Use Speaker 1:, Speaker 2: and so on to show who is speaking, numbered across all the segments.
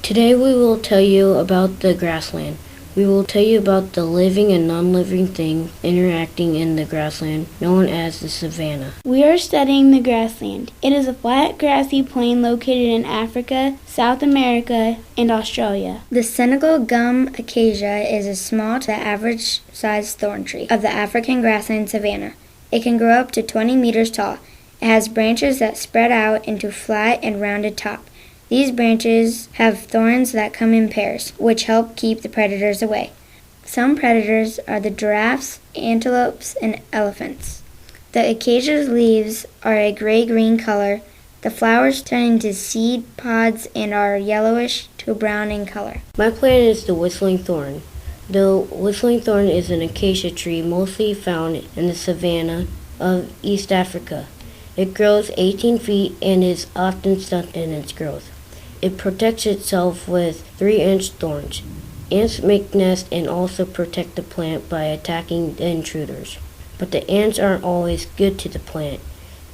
Speaker 1: Today we will tell you about the grassland. We will tell you about the living and non-living things interacting in the grassland, known as the savanna.
Speaker 2: We are studying the grassland. It is a flat, grassy plain located in Africa, South America, and Australia.
Speaker 3: The Senegal gum acacia is a small to average-sized thorn tree of the African grassland savanna. It can grow up to 20 meters tall. It has branches that spread out into flat and rounded top. These branches have thorns that come in pairs, which help keep the predators away. Some predators are the giraffes, antelopes, and elephants. The acacia's leaves are a gray-green color. The flowers turn into seed pods and are yellowish to brown in color.
Speaker 1: My plant is the whistling thorn. The whistling thorn is an acacia tree mostly found in the savanna of East Africa. It grows 18 feet and is often stunted in its growth. It protects itself with 3-inch thorns. Ants make nests and also protect the plant by attacking the intruders. But the ants aren't always good to the plant.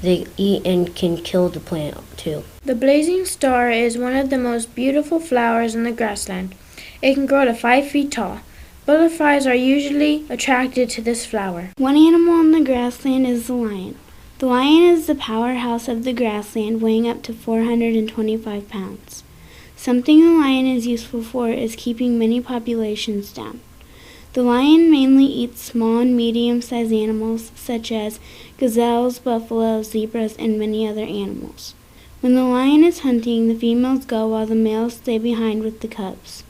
Speaker 1: They eat and can kill the plant too.
Speaker 4: The blazing star is one of the most beautiful flowers in the grassland. It can grow to 5 feet tall. Butterflies are usually attracted to this flower.
Speaker 2: One animal in the grassland is the lion. The lion is the powerhouse of the grassland, weighing up to 425 pounds. Something the lion is useful for is keeping many populations down. The lion mainly eats small and medium-sized animals such as gazelles, buffaloes, zebras, and many other animals. When the lion is hunting, the females go while the males stay behind with the cubs.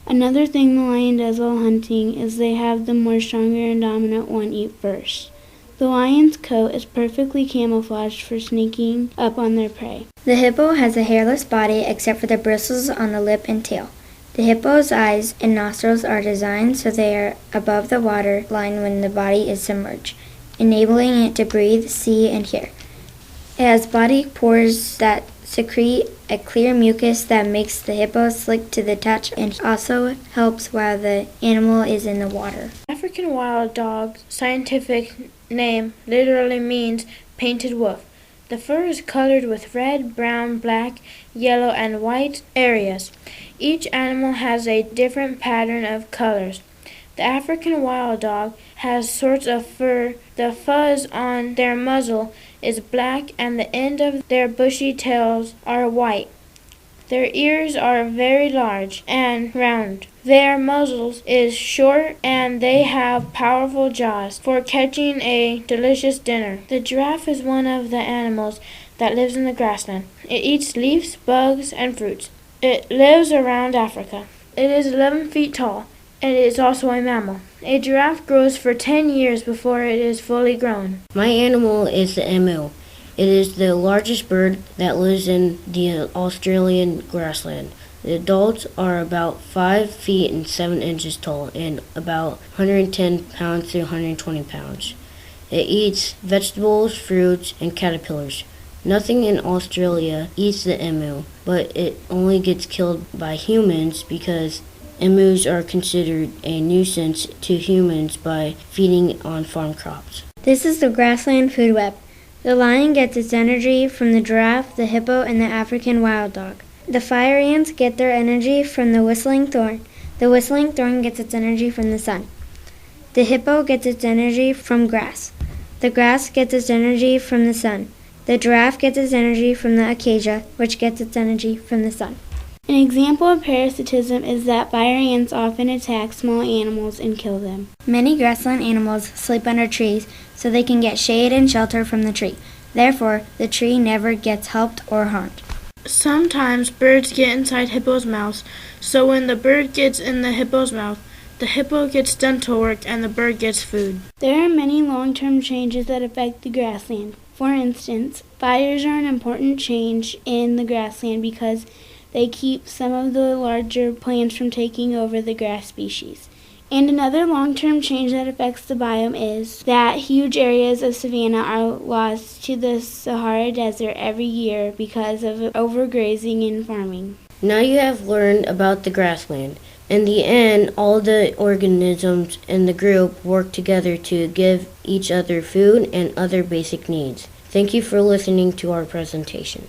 Speaker 2: Another thing the lion does while hunting is they have the more stronger and dominant one eat first. The lion's coat is perfectly camouflaged for sneaking up on their prey.
Speaker 3: The hippo has a hairless body except for the bristles on the lip and tail. The hippo's eyes and nostrils are designed so they are above the water line when the body is submerged, enabling it to breathe, see, and hear. It has body pores that secrete a clear mucus that makes the hippo slick to the touch and also helps while the animal is in the water.
Speaker 4: African wild dog's scientific name literally means painted wolf. The fur is colored with red, brown, black, yellow, and white areas. Each animal has a different pattern of colors. The African wild dog has sorts of fur. The fuzz on their muzzle is black and the end of their bushy tails are white. Their ears are very large and round. Their muzzle is short and they have powerful jaws for catching a delicious dinner. The giraffe is one of the animals that lives in the grassland. It eats leaves, bugs, and fruits. It lives around Africa. It is 11 feet tall and it is also a mammal. A giraffe grows for 10 years before it is fully grown.
Speaker 1: My animal is the emu. It is the largest bird that lives in the Australian grassland. The adults are about 5 feet and 7 inches tall and about 110 pounds to 120 pounds. It eats vegetables, fruits, and caterpillars. Nothing in Australia eats the emu, but it only gets killed by humans because emus are considered a nuisance to humans by feeding on farm crops.
Speaker 3: This is the grassland food web. The lion gets its energy from the giraffe, the hippo, and the African wild dog. The fire ants get their energy from the whistling thorn. The whistling thorn gets its energy from the sun. The hippo gets its energy from grass. The grass gets its energy from the sun. The giraffe gets its energy from the acacia, which gets its energy from the sun.
Speaker 2: An example of parasitism is that fire ants often attack small animals and kill them.
Speaker 3: Many grassland animals sleep under trees so they can get shade and shelter from the tree. Therefore, the tree never gets helped or harmed.
Speaker 4: Sometimes birds get inside hippos' mouths, so when the bird gets in the hippo's mouth, the hippo gets dental work and the bird gets food.
Speaker 2: There are many long-term changes that affect the grassland. For instance, fires are an important change in the grassland because they keep some of the larger plants from taking over the grass species. And another long-term change that affects the biome is that huge areas of savanna are lost to the Sahara Desert every year because of overgrazing and farming.
Speaker 1: Now you have learned about the grassland. In the end, all the organisms in the group work together to give each other food and other basic needs. Thank you for listening to our presentation.